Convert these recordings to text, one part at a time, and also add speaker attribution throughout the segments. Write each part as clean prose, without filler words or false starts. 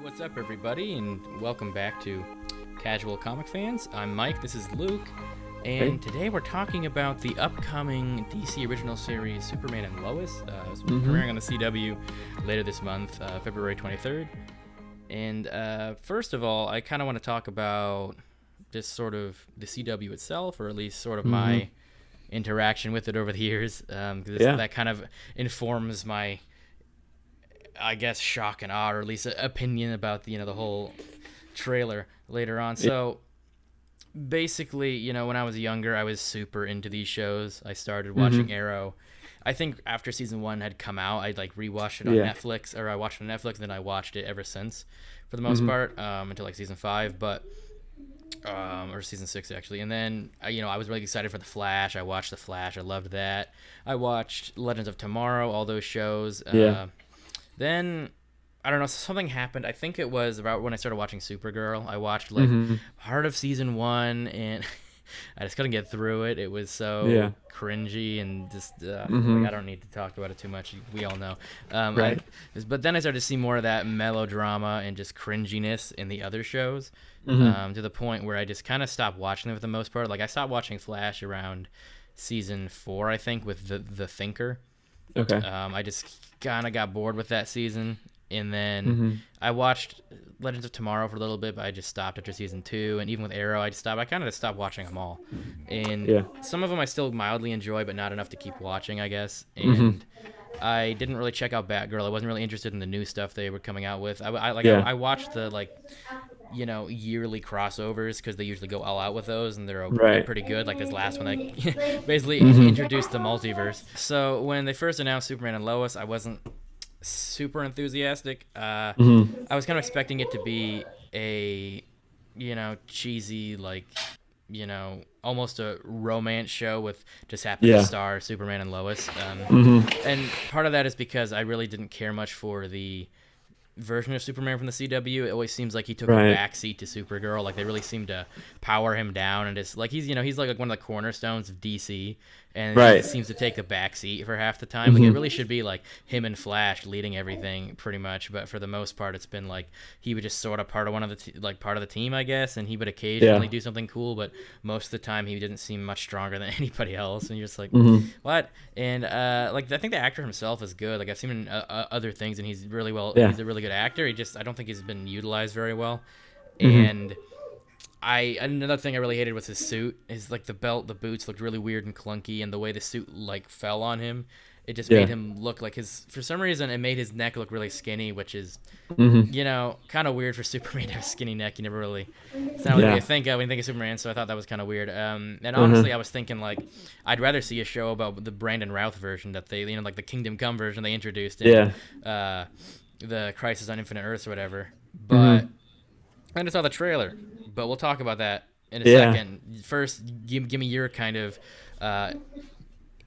Speaker 1: What's up, everybody, and welcome back to Casual Comic Fans. I'm Mike, this is Luke, and today we're talking about the upcoming DC original series Superman and Lois. It's premiering on the CW later this month, February 23rd. And first of all, I kind of want to talk about just sort of the CW itself, or at least sort of my interaction with it over the years, because that kind of informs my, I guess, shock and awe, or at least opinion about the whole trailer later on. So basically, when I was younger, I was super into these shows. I started watching Arrow. I think after season 1 had come out, I'd rewatched it on Netflix, or I watched it on Netflix, and then I watched it ever since, for the most part, until season 5, or season 6 actually. And then I was really excited for The Flash. I watched The Flash. I loved that. I watched Legends of Tomorrow, all those shows. Then, I don't know, something happened. I think it was about when I started watching Supergirl. I watched, part of season 1, and I just couldn't get through it. It was so cringy, and just, I don't need to talk about it too much. We all know. Right. But then I started to see more of that melodrama and just cringiness in the other shows, to the point where I just kind of stopped watching them for the most part. I stopped watching Flash around season 4, I think, with the Thinker. Okay. I just kind of got bored with that season, and then I watched Legends of Tomorrow for a little bit, but I just stopped after season 2. And even with Arrow, I kind of stopped watching them all. And some of them I still mildly enjoy, but not enough to keep watching, I guess. And I didn't really check out Batgirl. I wasn't really interested in the new stuff they were coming out with. I watched the yearly crossovers, because they usually go all out with those, and they're pretty good. Like this last one, basically introduced the multiverse. So when they first announced Superman and Lois, I wasn't super enthusiastic. I was kind of expecting it to be a cheesy, almost a romance show with just happened to star Superman and Lois. And part of that is because I really didn't care much for the version of Superman from the CW. It always seems like he took a backseat to Supergirl. They really seem to power him down, and it's he's he's one of the cornerstones of DC, and he seems to take a backseat for half the time. It really should be him and Flash leading everything pretty much, but for the most part, it's been he would just sort of part of one of the part of the team, I guess, and he would occasionally do something cool, but most of the time he didn't seem much stronger than anybody else, and you're just what? And I think the actor himself is good. I've seen him in other things, and he's really well. He's a really good actor. I don't think he's been utilized very well. And another thing I really hated was his suit. The belt, the boots looked really weird and clunky, and the way the suit fell on him, it just made him look like for some reason it made his neck look really skinny, which is kind of weird for Superman to have a skinny neck. You never really, it's not what you think of when you think of Superman, so I thought that was kind of weird. And honestly, I was thinking I'd rather see a show about the Brandon Routh version that they the Kingdom Come version they introduced in the Crisis on Infinite Earths or whatever. But I just saw the trailer, but we'll talk about that in a second. First, give me your kind of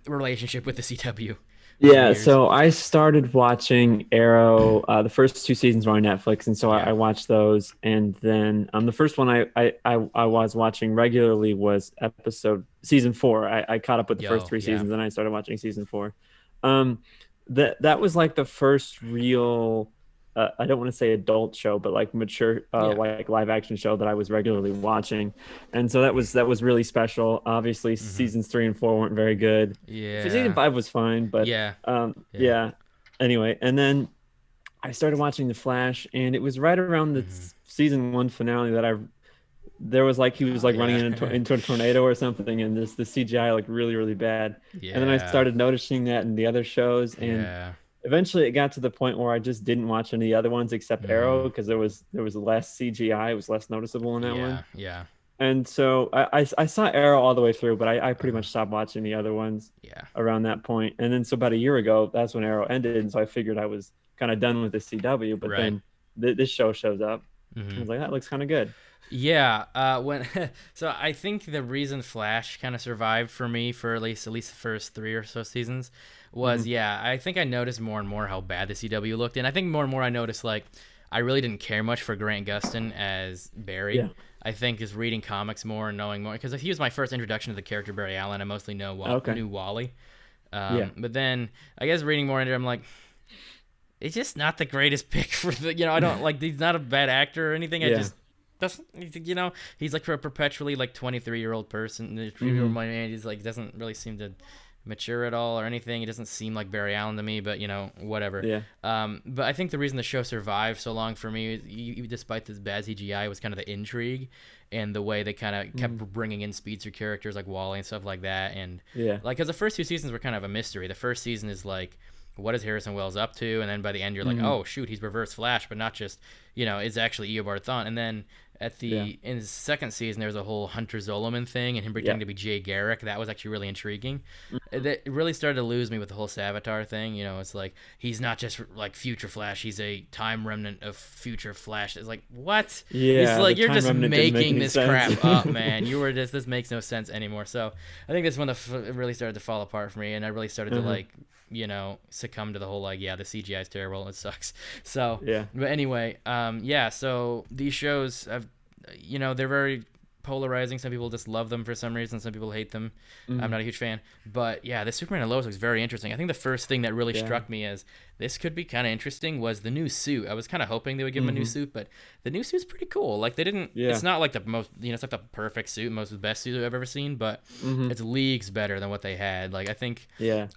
Speaker 1: relationship with the CW.
Speaker 2: Yeah, so I started watching Arrow. The first 2 seasons were on Netflix, and so I watched those. And then the first one I was watching regularly was season 4. I caught up with the first 3 seasons, and I started watching season 4. That was the first real, I don't want to say adult show, but mature, live action show that I was regularly watching. And so that was really special. Obviously seasons 3 and 4 weren't very good. Season 5 was fine, but anyway. And then I started watching The Flash, and it was right around the season 1 finale that there was he was running into a tornado or something, and the CGI looked really, really bad. And then I started noticing that in the other shows, and eventually it got to the point where I just didn't watch any of the other ones except Arrow, because there was less CGI. It was less noticeable in that one. And so I saw Arrow all the way through, but I pretty much stopped watching the other ones around that point. And then so about a year ago, that's when Arrow ended, and so I figured I was kind of done with the CW. But then this show shows up. I was like, that looks kind of good.
Speaker 1: So I think the reason Flash kind of survived for me for at least the first 3 or so seasons was, yeah, I think I noticed more and more how bad the CW looked, and I think more and more I noticed like I really didn't care much for Grant Gustin as Barry.
Speaker 2: Yeah.
Speaker 1: I think is reading comics more and knowing more, because he was my first introduction to the character Barry Allen. I mostly
Speaker 2: Okay.
Speaker 1: knew Wally,
Speaker 2: Yeah.
Speaker 1: but then I guess reading more into it, I'm like, it's just not the greatest pick for the. I don't like. He's not a bad actor or anything. I
Speaker 2: Yeah.
Speaker 1: just doesn't. He's like for a perpetually like 23-year-old person. The
Speaker 2: hmm
Speaker 1: my man, he's like doesn't really seem to mature at all or anything. He doesn't seem like Barry Allen to me, but whatever.
Speaker 2: Yeah.
Speaker 1: But I think the reason the show survived so long for me, despite this bad CGI, was kind of the intrigue and the way they kind of kept bringing in speedster characters like Wally and stuff like that. And
Speaker 2: Yeah.
Speaker 1: like, because the first two seasons were kind of a mystery. The first season is like, what is Harrison Wells up to? And then by the end, you're like, oh shoot, he's Reverse Flash, but not just, it's actually Eobard Thawne. And then in his second season, there was a whole Hunter Zolomon thing and him pretending to be Jay Garrick. That was actually really intriguing. It really started to lose me with the whole Savitar thing. It's like he's not just like Future Flash; he's a time remnant of Future Flash. It's like, what?
Speaker 2: Yeah.
Speaker 1: It's like
Speaker 2: the
Speaker 1: you're
Speaker 2: Time
Speaker 1: just
Speaker 2: Remnant didn't make
Speaker 1: making
Speaker 2: any
Speaker 1: this
Speaker 2: sense.
Speaker 1: crap up, man. This makes no sense anymore. So I think that's when it really started to fall apart for me, and I really started to like succumb to the whole like, yeah, the CGI is terrible, it sucks. So
Speaker 2: Yeah.
Speaker 1: but anyway, yeah, so these shows have, they're very polarizing. Some people just love them for some reason, some people hate them. I'm not a huge fan, but yeah, the Superman and Lois looks very interesting. I think the first thing that really struck me as this could be kind of interesting was the new suit. I was kind of hoping they would give him a new suit, but the new suit's pretty cool. Like they didn't it's not like the most, it's like the perfect suit, most of the best suit I've ever seen, but it's leagues better than what they had. Like I think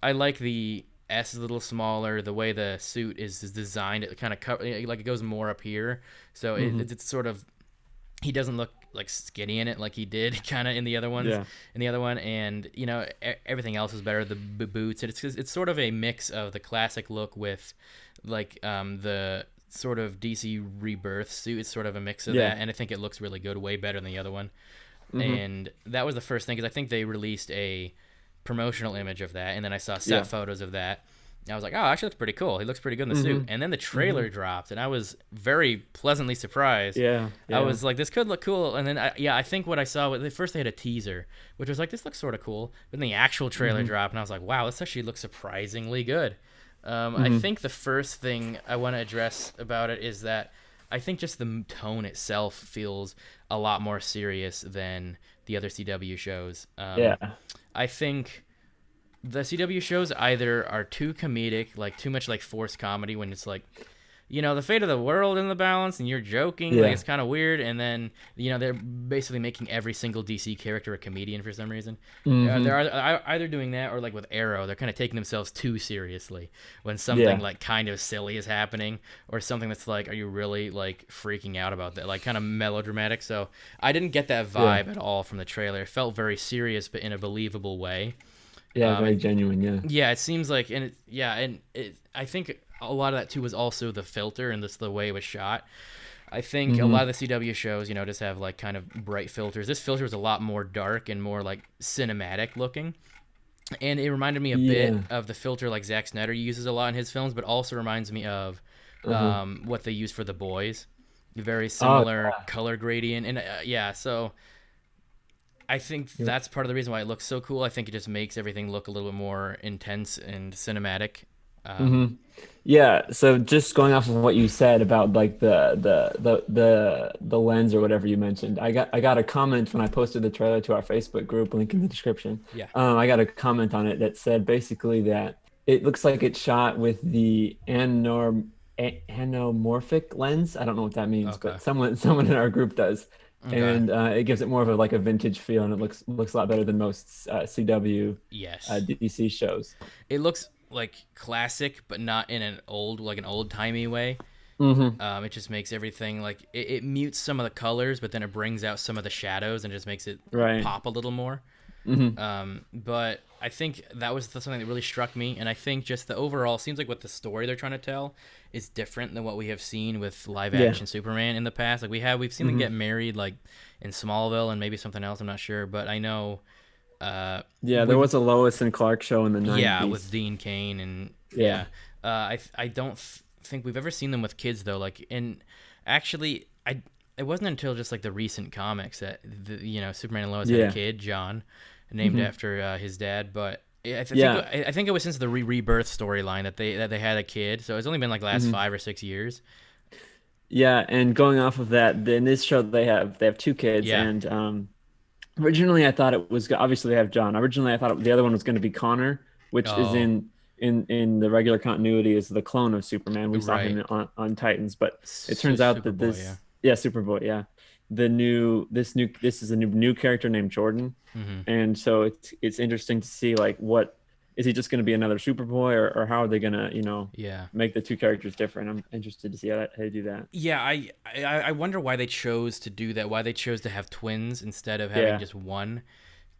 Speaker 1: I like the S is a little smaller. The way the suit is designed, it kind of like it goes more up here, so it's sort of, he doesn't look like skinny in it like he did kind of in the other ones. In the other one, and everything else is better. The boots, it's sort of a mix of the classic look with like the sort of DC Rebirth suit. It's sort of a mix of that, and I think it looks really good, way better than the other one. And that was the first thing, because I think they released a promotional image of that, and then I saw set photos of that. I was like, oh, actually looks pretty cool. He looks pretty good in the suit. And then the trailer dropped, and I was very pleasantly surprised. I was like, this could look cool. And then, I think what I saw was, first they had a teaser, which was like, this looks sort of cool. But then the actual trailer dropped, and I was like, wow, this actually looks surprisingly good. I think the first thing I want to address about it is that I think just the tone itself feels a lot more serious than the other CW shows. I think the CW shows either are too comedic, like too much like forced comedy, when it's like, the fate of the world in the balance, and you're joking, like it's kind of weird, and then they're basically making every single DC character a comedian for some reason. They're either doing that, or like with Arrow, they're kind of taking themselves too seriously when something like kind of silly is happening, or something that's like, are you really like freaking out about that, like kind of melodramatic. So I didn't get that vibe at all from the trailer. It felt very serious, but in a believable way.
Speaker 2: Very genuine.
Speaker 1: Yeah, it seems like, I think a lot of that too was also the filter and the way it was shot. I think a lot of the CW shows, just have like kind of bright filters. This filter was a lot more dark and more like cinematic looking, and it reminded me a bit of the filter like Zack Snyder uses a lot in his films, but also reminds me of what they use for The Boys. Very similar color gradient, and so I think that's part of the reason why it looks so cool. I think it just makes everything look a little bit more intense and cinematic.
Speaker 2: Yeah, so just going off of what you said about like the lens or whatever you mentioned, I got a comment when I posted the trailer to our Facebook group, link in the description. I got a comment on it that said basically that it looks like it's shot with the anamorphic lens. I don't know what that means, but someone in our group does. And it gives it more of a vintage feel, and it looks a lot better than most CW DC shows.
Speaker 1: It looks like classic, but not in an old timey way. It just makes everything like it mutes some of the colors, but then it brings out some of the shadows and just makes it pop a little more. But I think that was something that really struck me, and I think just the overall seems like what the story they're trying to tell is different than what we have seen with live action Superman in the past. Like we've seen them get married like in Smallville and maybe something else, I'm not sure, but I know
Speaker 2: there was a Lois and Clark show in the 90s.
Speaker 1: With Dean Cain, and I don't think we've ever seen them with kids though. Like, and actually it wasn't until just like the recent comics that Superman and Lois had a kid, John, named after his dad. But
Speaker 2: Yeah.
Speaker 1: I think it was since the rebirth storyline that they had a kid. So it's only been like the last
Speaker 2: Hmm.
Speaker 1: 5 or 6 years.
Speaker 2: Yeah, and going off of that, in this show they have two kids,
Speaker 1: Yeah.
Speaker 2: and originally I thought it was obviously they have John. Originally I thought the other one was going to be Connor, which is
Speaker 1: Oh,
Speaker 2: in the regular continuity is the clone of Superman. We saw
Speaker 1: right.
Speaker 2: him on Titans, but it turns out that
Speaker 1: Superboy. Yeah.
Speaker 2: this yeah Superboy yeah this is a new character named Jordan,
Speaker 1: Hmm.
Speaker 2: and so it's interesting to see like what is he just going to be another Superboy or how are they going to
Speaker 1: Yeah.
Speaker 2: make the two characters different. I'm interested to see how they do that.
Speaker 1: Yeah, I wonder why they chose to do that. Why they chose to have twins instead of having
Speaker 2: Yeah.
Speaker 1: just one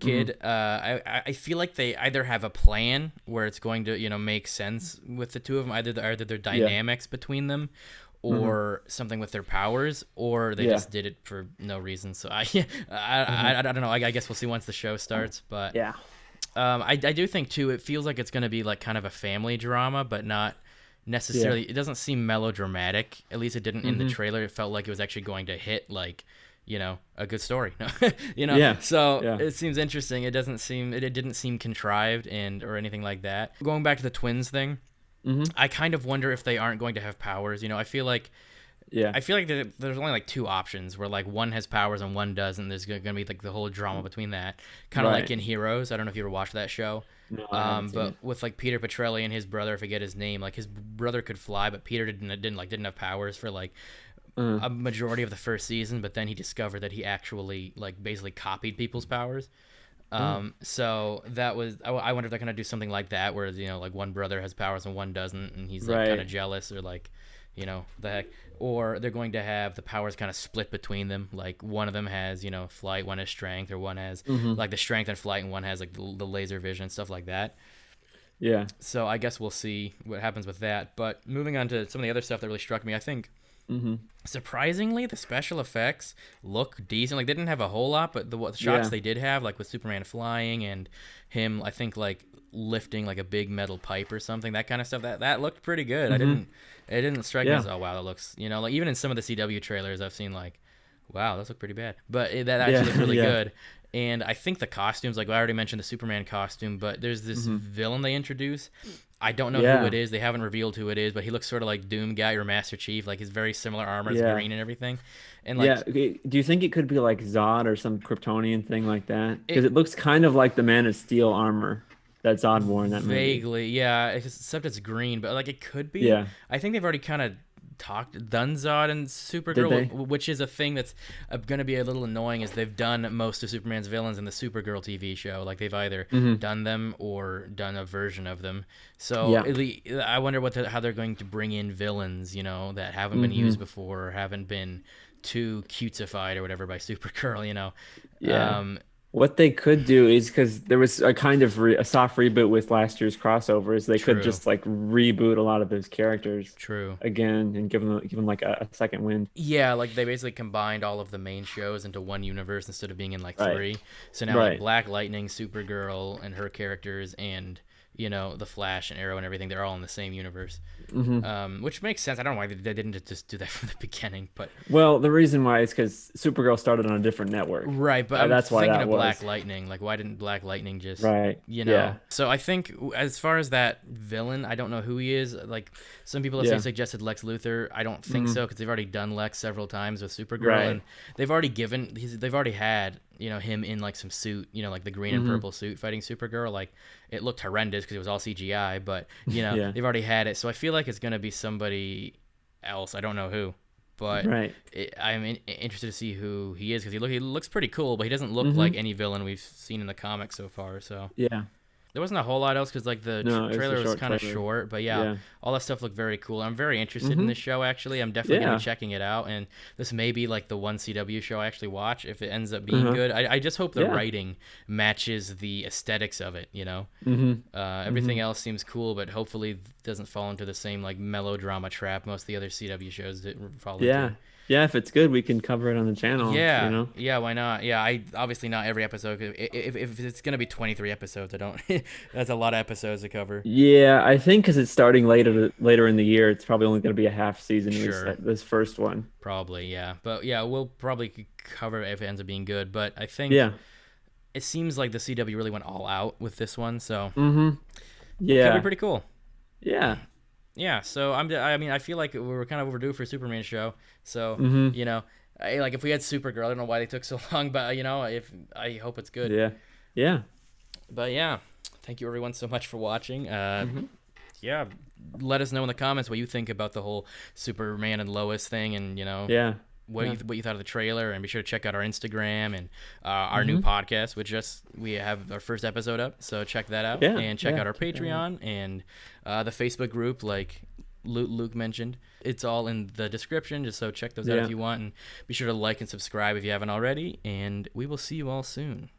Speaker 2: Hmm.
Speaker 1: kid. I feel like they either have a plan where it's going to make sense with the two of them, either their
Speaker 2: Yeah.
Speaker 1: dynamics between them,
Speaker 2: Hmm.
Speaker 1: or something with their powers, or they
Speaker 2: Yeah.
Speaker 1: just did it for no reason. So
Speaker 2: Hmm.
Speaker 1: I don't know. I guess we'll see once the show starts. But
Speaker 2: Yeah.
Speaker 1: I do think too. It feels like it's going to be like kind of a family drama, but not
Speaker 2: Yeah.
Speaker 1: necessarily. It doesn't seem melodramatic. At least it didn't in the
Speaker 2: Hmm.
Speaker 1: trailer. It felt like it was actually going to hit like a good story.
Speaker 2: Yeah.
Speaker 1: So
Speaker 2: Yeah.
Speaker 1: it seems interesting. It didn't seem contrived and or anything like that. Going back to the twins thing,
Speaker 2: Hmm.
Speaker 1: I kind of wonder if they aren't going to have powers.
Speaker 2: Yeah.
Speaker 1: I feel like there's only like two options where like one has powers and one doesn't. There's going to be like the whole drama between that, kind of like
Speaker 2: Right.
Speaker 1: in Heroes. I don't know if you ever watched that show,
Speaker 2: No, I haven't seen
Speaker 1: but
Speaker 2: it.
Speaker 1: with like Peter Petrelli and his brother, I forget his name. Like his brother could fly, but Peter didn't have powers for like
Speaker 2: Uh,
Speaker 1: a majority of the first season. But then he discovered that he actually like basically copied people's powers.
Speaker 2: oh.
Speaker 1: So that was I wonder if they're gonna do something like that, where like one brother has powers and one doesn't, and he's like kind of
Speaker 2: Right.
Speaker 1: jealous or like, the heck. Or they're going to have the powers kind of split between them. Like one of them has flight, one has strength, or one has
Speaker 2: Hmm.
Speaker 1: like the strength and flight, and one has like the laser vision stuff like that.
Speaker 2: Yeah.
Speaker 1: So I guess we'll see what happens with that. But moving on to some of the other stuff that really struck me, I think
Speaker 2: Hmm.
Speaker 1: surprisingly the special effects look decent. Like they didn't have a whole lot, but the shots
Speaker 2: Yeah.
Speaker 1: they did have, like with Superman flying and him, I think like lifting like a big metal pipe or something, that kind of stuff, that looked pretty good.
Speaker 2: Hmm.
Speaker 1: It didn't strike me
Speaker 2: Yeah.
Speaker 1: as, oh wow, that looks, like even in some of the CW trailers I've seen, like, wow, those look pretty bad, but that actually looked
Speaker 2: Yeah.
Speaker 1: really
Speaker 2: Yeah.
Speaker 1: good. And I think the costumes, like I already mentioned the Superman costume, but there's this
Speaker 2: Hmm.
Speaker 1: villain they introduce. I don't know who it
Speaker 2: Yeah.
Speaker 1: is. They haven't revealed who it is, but he looks sort of like Doom Guy or Master Chief. Like he's very similar armor. It's
Speaker 2: Yeah.
Speaker 1: green and everything. And like
Speaker 2: Yeah. Okay, do you think it could be like Zod or some Kryptonian thing like that? Because
Speaker 1: it
Speaker 2: it looks kind of like the Man of Steel armor that Zod wore in that movie.
Speaker 1: vaguely, yeah. Except it's green, but like it could be.
Speaker 2: Yeah.
Speaker 1: I think they've already kind of done Zod and
Speaker 2: Did
Speaker 1: Supergirl,
Speaker 2: they?
Speaker 1: which is a thing that's going to be a little annoying. Is they've done most of Superman's villains in the Supergirl TV show. Like they've either
Speaker 2: Hmm.
Speaker 1: done them or done a version of them. So
Speaker 2: Yeah.
Speaker 1: I wonder how they're going to bring in villains, that haven't been
Speaker 2: Hmm.
Speaker 1: used before or haven't been too cutesified or whatever by Supergirl.
Speaker 2: Yeah.
Speaker 1: Um,
Speaker 2: What they could do is because there was a kind of a soft reboot with last year's crossover, is they could
Speaker 1: true,
Speaker 2: just like reboot a lot of those characters
Speaker 1: true.
Speaker 2: again and give them like a second wind.
Speaker 1: Yeah, like they basically combined all of the main shows into one universe instead of being in like
Speaker 2: Right.
Speaker 1: three. So now like
Speaker 2: Right.
Speaker 1: Black Lightning, Supergirl, and her characters, and the Flash and Arrow and everything, they're all in the same universe.
Speaker 2: Hmm.
Speaker 1: Which makes sense. I don't know why they didn't just do that from the beginning, but
Speaker 2: Well, the reason why is because Supergirl started on a different network.
Speaker 1: right. But I'm
Speaker 2: That's why
Speaker 1: thinking
Speaker 2: that
Speaker 1: of Black
Speaker 2: was.
Speaker 1: Lightning. Like, why didn't Black Lightning just,
Speaker 2: Right. Yeah.
Speaker 1: So I think as far as that villain, I don't know who he is. Like some people have
Speaker 2: Yeah.
Speaker 1: suggested Lex Luthor. I don't think
Speaker 2: Hmm.
Speaker 1: so because they've already done Lex several times with Supergirl,
Speaker 2: Right.
Speaker 1: and they've already had him in like some suit, like the green and
Speaker 2: Hmm.
Speaker 1: purple suit fighting Supergirl. Like it looked horrendous because it was all CGI, but
Speaker 2: Yeah.
Speaker 1: they've already had it. So I feel like it's gonna be somebody else. I don't know who. But
Speaker 2: Right.
Speaker 1: I'm interested to see who he is because he looks pretty cool, but he doesn't look
Speaker 2: Hmm.
Speaker 1: like any villain we've seen in the comics so far. So
Speaker 2: Yeah.
Speaker 1: there wasn't a whole lot else because like the
Speaker 2: No, it was a
Speaker 1: trailer was
Speaker 2: short
Speaker 1: kind of
Speaker 2: trailer.
Speaker 1: short, but yeah,
Speaker 2: Yeah.
Speaker 1: all that stuff looked very cool. I'm very interested in
Speaker 2: Hmm.
Speaker 1: this show actually. I'm definitely gonna
Speaker 2: Yeah.
Speaker 1: be checking it out, and this may be like the one CW show I actually watch if it ends up being
Speaker 2: Uh-huh.
Speaker 1: good. I just hope the
Speaker 2: Yeah.
Speaker 1: writing matches the aesthetics of it.
Speaker 2: Hmm.
Speaker 1: Everything else seems cool, but hopefully it doesn't fall into the same like melodrama trap most of the other CW shows that fall
Speaker 2: Yeah.
Speaker 1: into.
Speaker 2: Yeah. If it's good, we can cover it on the channel.
Speaker 1: Yeah, yeah, why not? Yeah, I obviously not every episode. If it's gonna be 23 episodes, I don't. That's a lot of episodes to cover.
Speaker 2: Yeah, I think because it's starting later in the year, it's probably only going to be a half season. At least
Speaker 1: Sure,
Speaker 2: this first one.
Speaker 1: probably, yeah. But yeah, we'll probably cover it if it ends up being good. But I think
Speaker 2: Yeah.
Speaker 1: it seems like the CW really went all out with this one, so
Speaker 2: Mm-hmm.
Speaker 1: it could be
Speaker 2: Yeah.
Speaker 1: pretty cool.
Speaker 2: Yeah.
Speaker 1: Yeah, so I mean, I feel like we were kind of overdue for a Superman show. So,
Speaker 2: Mm-hmm.
Speaker 1: you know, like if we had Supergirl, I don't know why they took so long, but if I hope it's good.
Speaker 2: Yeah. Yeah.
Speaker 1: But yeah, thank you everyone so much for watching.
Speaker 2: Mm-hmm.
Speaker 1: Yeah, let us know in the comments what you think about the whole Superman and Lois thing, and
Speaker 2: Yeah.
Speaker 1: what
Speaker 2: Yeah.
Speaker 1: what you thought of the trailer, and be sure to check out our Instagram and our new
Speaker 2: Mm-hmm.
Speaker 1: podcast, which we have our first episode up, so check that out,
Speaker 2: Yeah.
Speaker 1: and check
Speaker 2: Yeah.
Speaker 1: out our
Speaker 2: Check that out.
Speaker 1: Patreon and the Facebook group, like Luke mentioned. It's all in the description, just so check those out
Speaker 2: Yeah.
Speaker 1: if you want, and be sure to like and subscribe if you haven't already, and we will see you all soon.